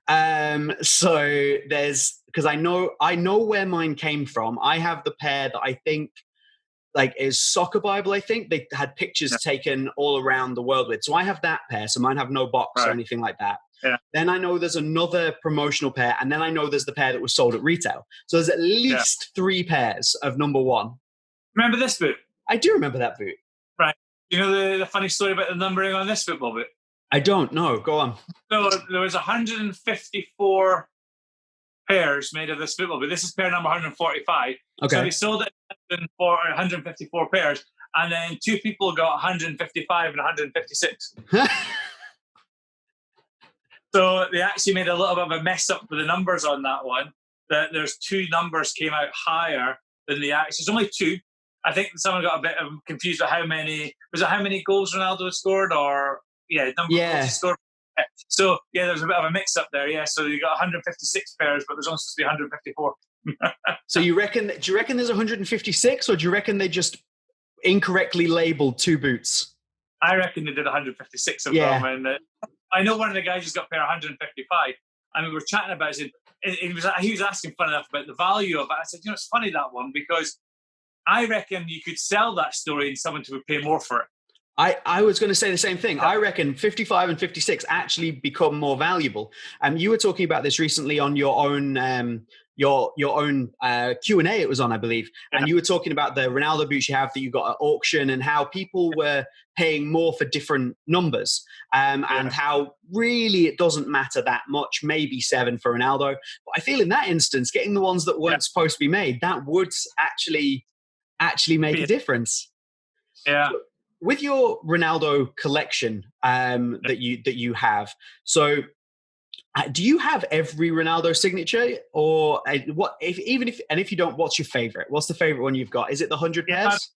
So there's because I know where mine came from. I have the pair that I think. like is Soccer Bible, I think. They had pictures taken all around the world with. So I have that pair. So mine have no box or anything like that. Yeah. Then I know there's another promotional pair. And then I know there's the pair that was sold at retail. So there's at least 3 pairs of number 1. Remember this boot? I do remember that boot. Right. You know the funny story about the numbering on this football boot? I don't know. Go on. So there was 154 pairs made of this football boot. This is pair number 145. Okay. So they sold it 154 pairs, and then 2 people got 155 and 156. So they actually made a little bit of a mess up with the numbers on that one. That there's 2 numbers came out higher than the actual. It's only 2. I think someone got a bit confused about how many goals Ronaldo had scored, or number of goals he scored. So there's a bit of a mix up there. Yeah, so you got 156 pairs, but there's only supposed to be 154. So do you reckon there's 156, or do you reckon they just incorrectly labeled 2 boots? I reckon they did 156 of them, and I know one of the guys just got a pair 155, and we were chatting about it. He was asking fun enough about the value of it. I said, it's funny, that one, because I reckon you could sell that story and someone would pay more for it. I was going to say the same thing. I reckon 55 and 56 actually become more valuable. You were talking about this recently on your own Q&A it was on, I believe. And you were talking about the Ronaldo boots you have that you got at auction, and how people were paying more for different numbers, and how really it doesn't matter that much, maybe 7 for Ronaldo. But I feel in that instance, getting the ones that weren't supposed to be made, that would actually make a difference. Yeah. With your Ronaldo collection that you have, so do you have every Ronaldo signature, or if you don't, what's your favorite? What's the favorite one you've got? Is it the 100 pairs?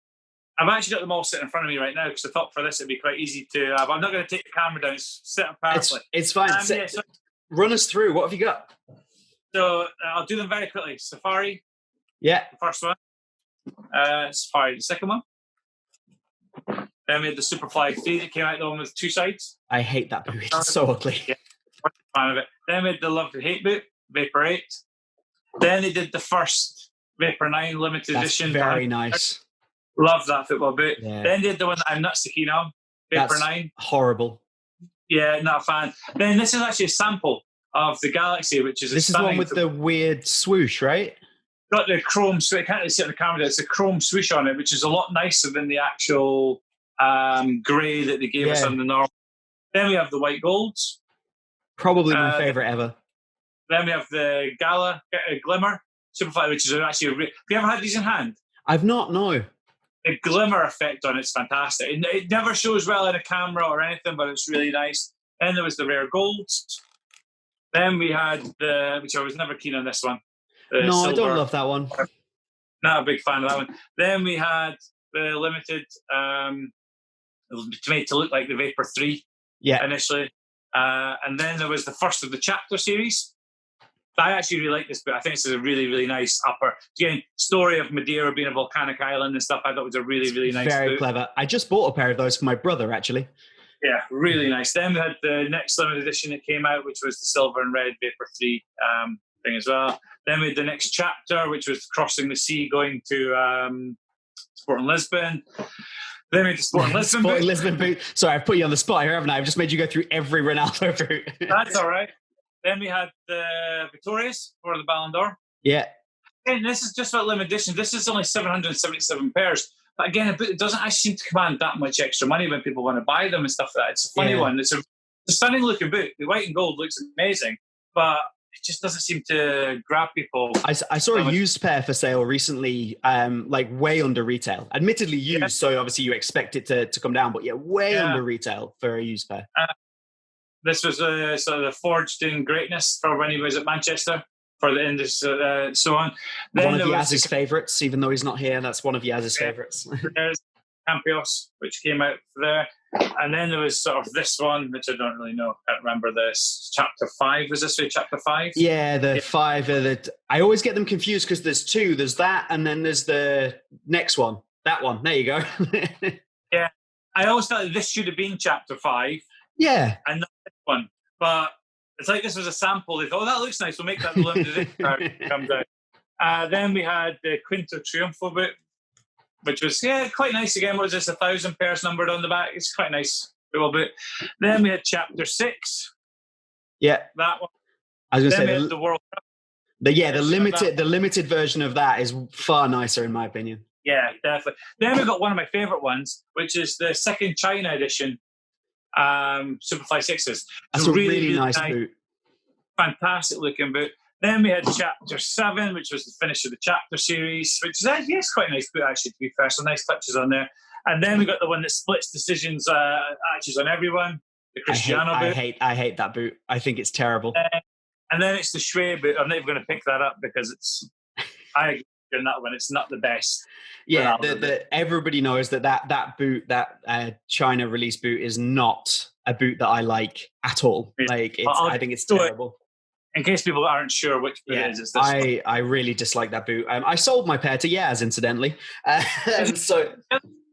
I've actually got them all sitting in front of me right now, because I thought for this it'd be quite easy to have. I'm not going to take the camera down. Sit up perfectly. It's fine. Run us through. What have you got? So I'll do them very quickly. Safari. Yeah. The first one. Safari. The second one. Then we had the Superfly 3 that came out, the one with 2 sides. I hate that boot. It's so ugly. Yeah, I'm a fan of it. Then we had the Love to Hate boot, Vapor 8. Then they did the first Vapor 9 limited edition. Very nice. Love that football boot. Yeah. Then they did the one that I'm not so keen on, Vapor 9. Horrible. Yeah, not a fan. Then this is actually a sample of the Galaxy, which is this is the one with the weird swoosh, right? Got the chrome swoosh. I can't really see it on the camera. It's a chrome swoosh on it, which is a lot nicer than the actual grey that they gave us on the normal. Then we have the white golds. Probably my favourite ever. Then we have the Glimmer Superfly, which is actually have you ever had these in hand? I've not, no. The glimmer effect on it's fantastic. It never shows well in a camera or anything, but it's really nice. Then there was the rare golds. Then we had which I was never keen on this one. No, silver. I don't love that one. Not a big fan of that one. Then we had the limited, made to look like the Vapor 3 initially. And then there was the first of the Chapter series. I actually really like this book. I think this is a really, really nice upper. Again, story of Madeira being a volcanic island and stuff. I thought it was a really, really nice Very book. clever. I just bought a pair of those for my brother, actually. Yeah, really nice. Then we had the next limited edition that came out, which was the silver and red Vapor 3 thing as well. Then we had the next Chapter, which was crossing the sea, going to Sporting Lisbon. Then we had the Sporting Lisbon boot. Lisbon boot. Sorry, I've put you on the spot here, haven't I? I've just made you go through every Ronaldo boot. That's all right. Then we had the Victorious for the Ballon d'Or. Yeah. And this is just about limited edition. This is only 777 pairs. But again, it doesn't actually seem to command that much extra money when people want to buy them and stuff like that. It's a funny one. It's a stunning looking boot. The white and gold looks amazing, but it just doesn't seem to grab people. I saw a used pair for sale recently, like way under retail. Admittedly used, so obviously you expect it to come down, but way under retail for a used pair. This was sort of forged in greatness for when he was at Manchester for the industry, so on. Then one of Yaz's favourites, even though he's not here. That's one of Yaz's favourites. There's Campios, which came out there. And then there was sort of this one, which I don't really know. I can't remember this. Chapter 5, was this Chapter 5? Yeah, the 5. I always get them confused because there's 2. There's that, and then there's the next one. That one. There you go. Yeah. I always felt that this should have been Chapter 5. Yeah. And not this one. But it's like this was a sample. They thought, that looks nice. We'll make that the limited edition card comes out. Then we had the Quinto Triunfo boot. which was quite nice. Again, what was this, 1,000 pairs numbered on the back? It's quite nice. But then we had Chapter 6. Yeah, that one. I was going to say the World Cup. The limited version of that is far nicer in my opinion. Yeah, definitely. Then we got one of my favorite ones, which is the second China edition, Superfly 6s. That's a really nice boot. Fantastic looking boot. Then we had Chapter 7, which was the finish of the Chapter series, which is actually quite a nice boot, actually, to be fair. So nice touches on there. And then we got the one that splits decisions actually on everyone, the Cristiano boot. I hate that boot. I think it's terrible. And then it's the Shui boot. I'm not even going to pick that up because I agree on that one. It's not the best. Yeah, everybody knows that boot, that China release boot, is not a boot that I like at all. Like, I think it's terrible. In case people aren't sure which boot it is, it's this one. I really dislike that boot. I sold my pair to Yaz, incidentally. So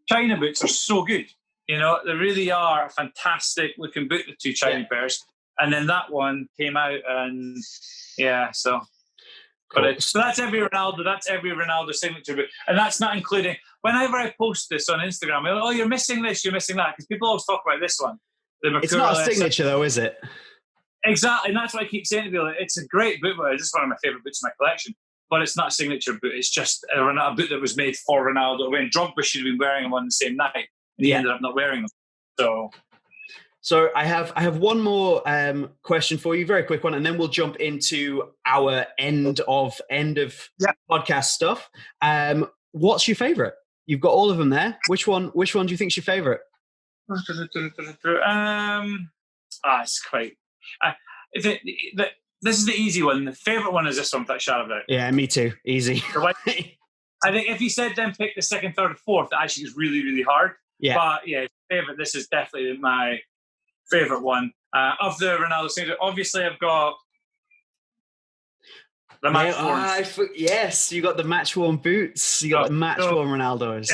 China boots are so good. You know, they really are a fantastic looking boot, the two China pairs. And then that one came out, and so. Cool. But so that's every Ronaldo signature boot, and that's not including. Whenever I post this on Instagram, I go, "Oh, you're missing this, you're missing that," because people always talk about this one. It's not a signature, though, is it? Exactly, and that's what I keep saying to people. It's a great boot, but it's just one of my favorite boots in my collection. But it's not a signature boot. It's just a boot that was made for Ronaldo. When Drogba should have been wearing them on the same night, and he ended up not wearing them. So I have one more question for you, very quick one, and then we'll jump into our end of podcast stuff. What's your favorite? You've got all of them there. Which one do you think's your favorite? It's quite. This is the easy one. The favorite one is this one that I shouted about. Yeah, me too. Easy. I think if you said then pick the second, third, or fourth, it actually is really, really hard. Yeah. But favorite. This is definitely my favorite one of the Ronaldo signature. Obviously, I've got the match worn. Yes, you got the match worn boots. You got the match worn Ronaldos.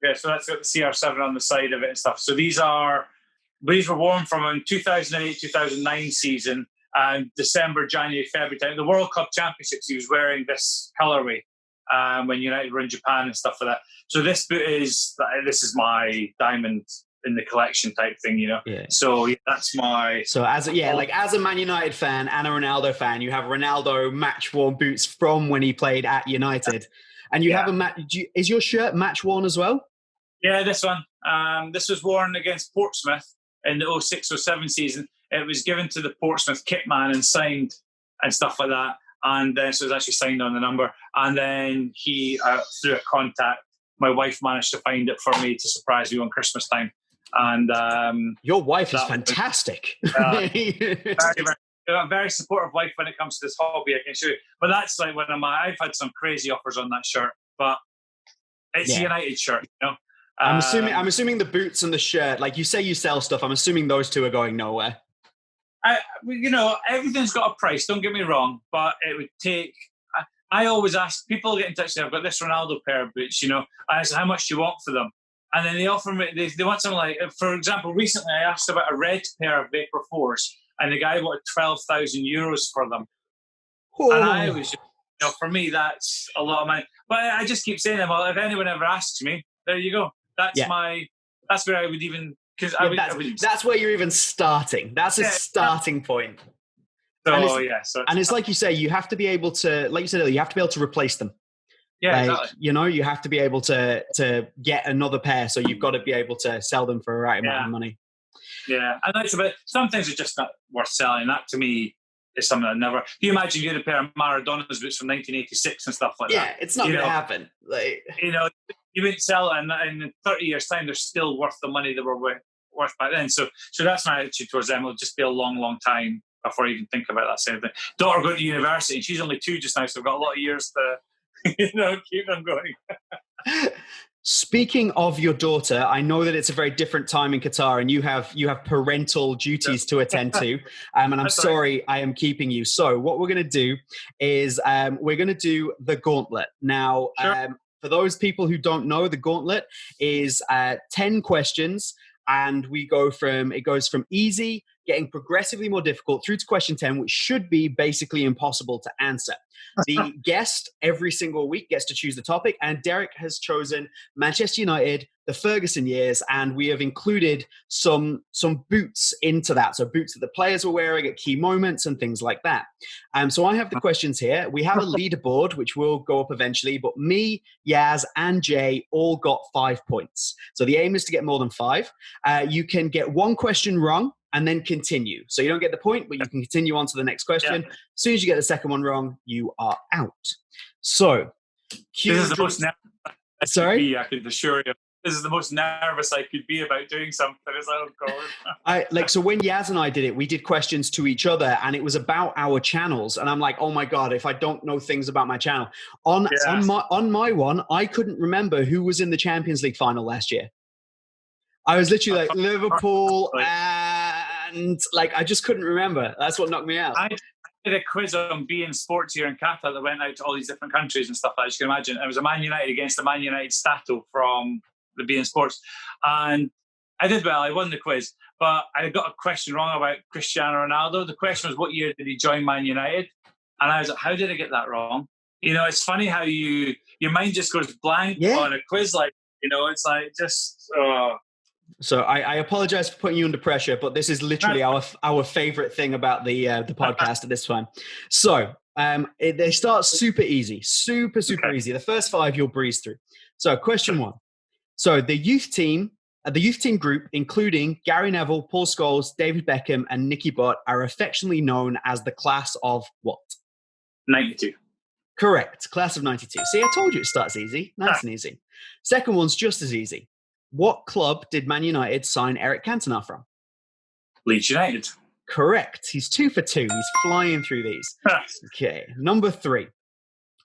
Yeah, so that's got the CR7 on the side of it and stuff. So these were worn from 2008, 2009 season, and December, January, February time. The World Cup Championships, he was wearing this colourway when United were in Japan and stuff like that. So this boot is my diamond in the collection type thing, you know. Yeah. So that's my. So as a Man United fan and a Ronaldo fan, you have Ronaldo match worn boots from when he played at United, and you have is your shirt match worn as well? Yeah, this one. This was worn against Portsmouth in the 06-07 season. It was given to the Portsmouth kit man and signed and stuff like that. And then so it was actually signed on the number. And then he, through a contact, my wife managed to find it for me to surprise me on Christmas time. And your wife is fantastic. Very supportive wife when it comes to this hobby, I can show you. But that's like I've had some crazy offers on that shirt, but it's a United shirt, you know. I'm assuming the boots and the shirt, like you say you sell stuff, I'm assuming those two are going nowhere. Everything's got a price, don't get me wrong, but it would take. I always ask people, get in touch with me, I've got this Ronaldo pair of boots, you know. I ask, how much do you want for them? And then they offer me, they want something like, for example, recently I asked about a red pair of Vapor 4s, and the guy wanted 12,000 euros for them. Oh. And I was, for me, that's a lot of money. But I just keep saying, well, if anyone ever asks me, there you go. That's where I would even, because that's where you're even starting. That's a starting point. So, and it's like you say, you have to be able to, like you said earlier, you have to be able to replace them. Yeah, exactly. You have to be able to get another pair, so you've got to be able to sell them for a right amount of money. Yeah, and that's about. Some things are just not worth selling. That to me is something I'd never. Can you imagine you had a pair of Maradona's boots from 1986 and stuff like that? Yeah, it's not going to happen. Like, you wouldn't sell it, and in 30 years' time, they're still worth the money they were worth back then. So that's my attitude towards them. It'll just be a long, long time before I even think about that sort of thing. Daughter going to university, and she's only 2 just now, so I've got a lot of years to. Keep them going. Speaking of your daughter, I know that it's a very different time in Qatar, and you have parental duties to attend to. And I'm sorry I am keeping you. So what we're going to do is we're going to do the gauntlet. Now, for those people who don't know, the gauntlet is 10 questions, and it goes from easy, getting progressively more difficult, through to question 10, which should be basically impossible to answer. The guest every single week gets to choose the topic, and Derek has chosen Manchester United, the Ferguson years, and we have included some boots into that. So boots that the players were wearing at key moments and things like that. So I have the questions here. We have a leaderboard, which will go up eventually, but me, Yaz, and Jay all got 5 points. So the aim is to get more than 5. You can get one question wrong and then continue. So you don't get the point, but you can continue on to the next question. Yeah. As soon as you get the second one wrong, you are out. So, this is the most nervous Sorry? I could assure you. This is the most nervous I could be about doing something. It's like, oh God. So when Yaz and I did it, we did questions to each other, and it was about our channels. And I'm like, oh my God, if I don't know things about my channel. On my one, I couldn't remember who was in the Champions League final last year. I was literally like Liverpool, and like I just couldn't remember. That's what knocked me out. I did a quiz on beIN Sports here in Qatar that went out to all these different countries and stuff like that. As you can imagine, it was a Man United against a Man United Stato from the beIN Sports, and I did well. I won the quiz, but I got a question wrong about Cristiano Ronaldo. The question was, what year did he join Man United? And I was like, how did I get that wrong? You know, it's funny how your mind just goes blank on a quiz, like, you know, it's like just. So I apologize for putting you under pressure, but this is literally our favorite thing about the podcast at this time. So they start super easy, super easy. The first 5 you'll breeze through. So question 1. So the youth team group, including Gary Neville, Paul Scholes, David Beckham, and Nicky Butt, are affectionately known as the class of what? 92. Correct. Class of 92. See, I told you it starts easy. Nice and easy. Second one's just as easy. What club did Man United sign Eric Cantona from? Leeds United. Correct. He's 2 for 2. He's flying through these. Okay. Number 3.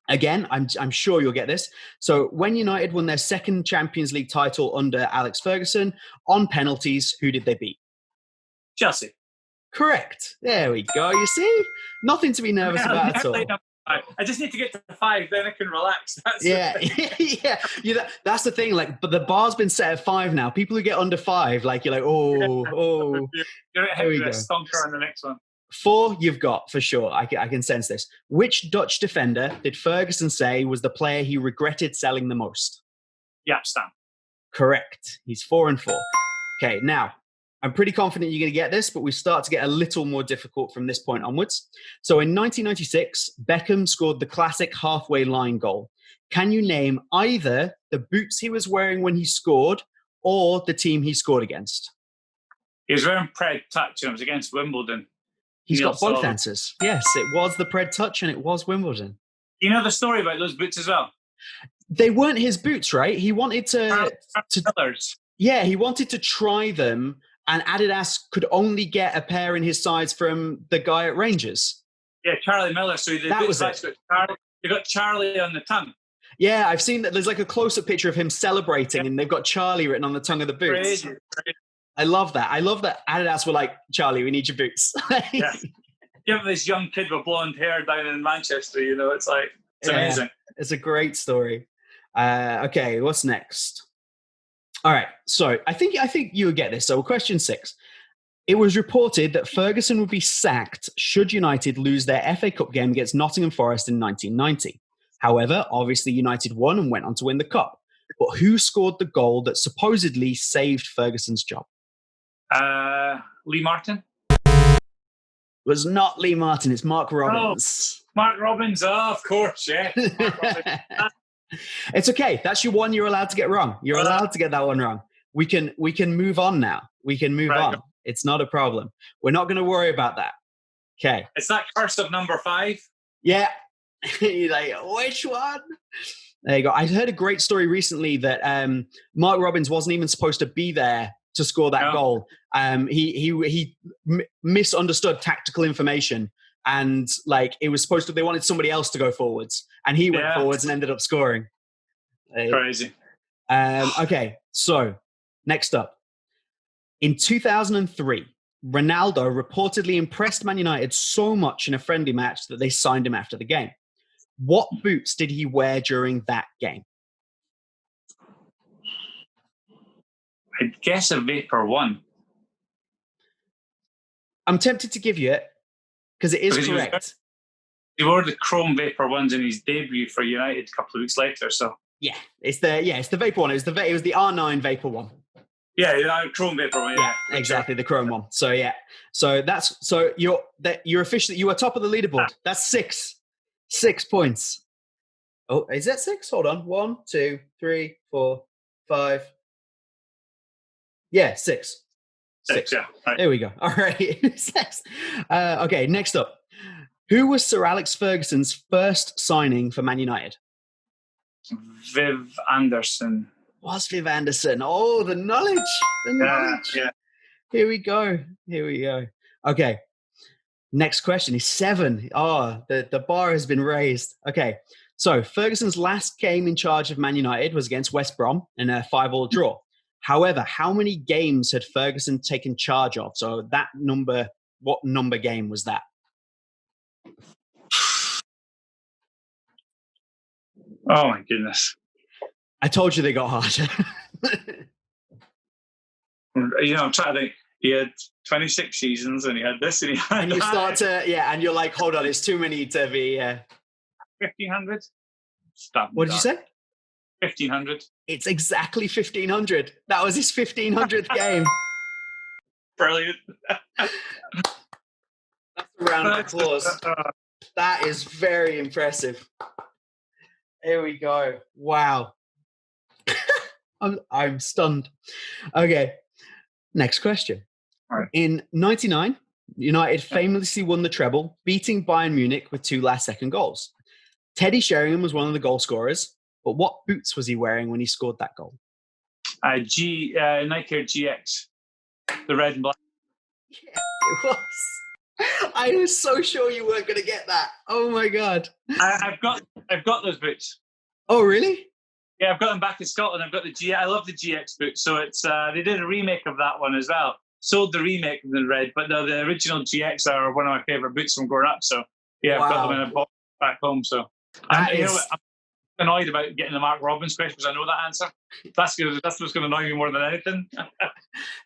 Again, I'm sure you'll get this. So when United won their second Champions League title under Alex Ferguson, on penalties, who did they beat? Chelsea. Correct. There we go. You see? Nothing to be nervous about at all. I just need to get to 5, then I can relax. Yeah. That's the thing. Like, but the bar's been set at 5 now. People who get under 5, like, you're like, oh. You're ahead of a stonker on the next one. 4 you've got for sure. I can sense this. Which Dutch defender did Ferguson say was the player he regretted selling the most? Jaap Stam. Correct. He's 4 and 4. Okay, now I'm pretty confident you're going to get this, but we start to get a little more difficult from this point onwards. So in 1996, Beckham scored the classic halfway line goal. Can you name either the boots he was wearing when he scored or the team he scored against? He was wearing Pred Touch and it was against Wimbledon. He's got both answers. Yes, it was the Pred Touch and it was Wimbledon. You know the story about those boots as well? They weren't his boots, right? He wanted to yeah, he wanted to try them, and Adidas could only get a pair in his size from the guy at Rangers. Yeah, Charlie Miller. So that was it. You got Charlie on the tongue. Yeah, I've seen that. There's like a close-up picture of him celebrating, and they've got Charlie written on the tongue of the boots. Crazy. I love that. I love that Adidas were like, Charlie, we need your boots. Yeah. Give this young kid with blonde hair down in Manchester, you know, it's like, it's amazing. It's a great story. Okay, what's next? All right, so I think you would get this. So question 6. It was reported that Ferguson would be sacked should United lose their FA Cup game against Nottingham Forest in 1990. However, obviously United won and went on to win the cup. But who scored the goal that supposedly saved Ferguson's job? Lee Martin? It was not Lee Martin, it's Mark Robbins. Oh, Mark Robbins, of course, yeah. It's okay. That's your one you're allowed to get wrong. You're allowed to get that one wrong. We can move on now. We can move on. It's not a problem. We're not going to worry about that. Okay. It's that curse of number 5. Yeah. You're like, which one? There you go. I heard a great story recently that Mark Robbins wasn't even supposed to be there to score that goal. He misunderstood tactical information. And like it was supposed to, they wanted somebody else to go forwards, and he went forwards and ended up scoring. Crazy. Okay, so next up, in 2003, Ronaldo reportedly impressed Man United so much in a friendly match that they signed him after the game. What boots did he wear during that game? I guess a Vapor 1. I'm tempted to give you it. Because it is correct. He wore the Chrome Vapor ones in his debut for United a couple of weeks later. So yeah, it's the Vapor one. It was the R9 Vapor one. Yeah, Chrome Vapor one. Yeah, exactly, the Chrome one. So yeah, so you're officially, you are top of the leaderboard. That's 6 points. Oh, is that 6? Hold on, 1, 2, 3, 4, 5. Yeah, 6. 6. Yeah. Right. There we go. All right. 6. Okay, next up. Who was Sir Alex Ferguson's first signing for Man United? Viv Anderson. Was Viv Anderson? Oh, the knowledge. Yeah. Here we go. Okay. Next question is 7. Oh, the bar has been raised. Okay. So Ferguson's last game in charge of Man United was against West Brom in a 5-5 draw. However, how many games had Ferguson taken charge of? So that number, what number game was that? Oh my goodness. I told you they got harder. I'm trying to think. He had 26 seasons and he had this and he had and you start to, and you're like, hold on, it's too many to be... 1,500? What did you say? 1,500. It's exactly 1,500. That was his 1,500th game. Brilliant. That's a round of applause. That is very impressive. Here we go. Wow. I'm stunned. Okay. Next question. Right. In 99, United famously won the treble, beating Bayern Munich with 2 last-second goals. Teddy Sheringham was one of the goal scorers, but what boots was he wearing when he scored that goal? Nike GX, the red and black. Yeah, it was. I was so sure you weren't going to get that. Oh my God. I've got those boots. Oh, really? Yeah, I've got them back in Scotland. I've got the GX. I love the GX boots. So it's they did a remake of that one as well. Sold the remake in the red, but the original GX are one of my favourite boots from growing up. So yeah, I've got them in a box back home. So I'm annoyed about getting the Mark Robbins question because I know that answer. That's what's going to annoy me more than anything.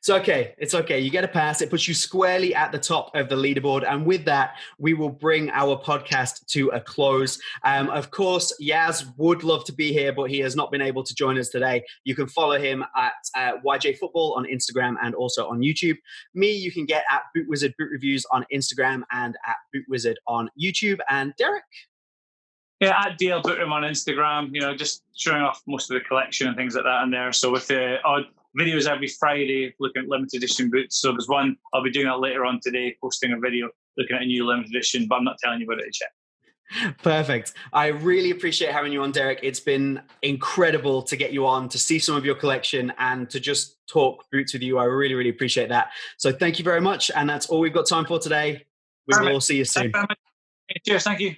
It's okay. You get a pass. It puts you squarely at the top of the leaderboard. And with that, we will bring our podcast to a close. Of course, Yaz would love to be here, but he has not been able to join us today. You can follow him at YJ Football on Instagram and also on YouTube. Me, you can get at Boot Wizard Boot Reviews on Instagram and at Boot Wizard on YouTube. And Derek? Yeah, at DLBootroom on Instagram, just showing off most of the collection and things like that in there. So with the odd videos every Friday, looking at limited edition boots. So there's one, I'll be doing that later on today, posting a video looking at a new limited edition, but I'm not telling you about it yet. Perfect. I really appreciate having you on, Derek. It's been incredible to get you on, to see some of your collection and to just talk boots with you. I really, really appreciate that. So thank you very much. And that's all we've got time for today. We will see you soon. Cheers. Thank you.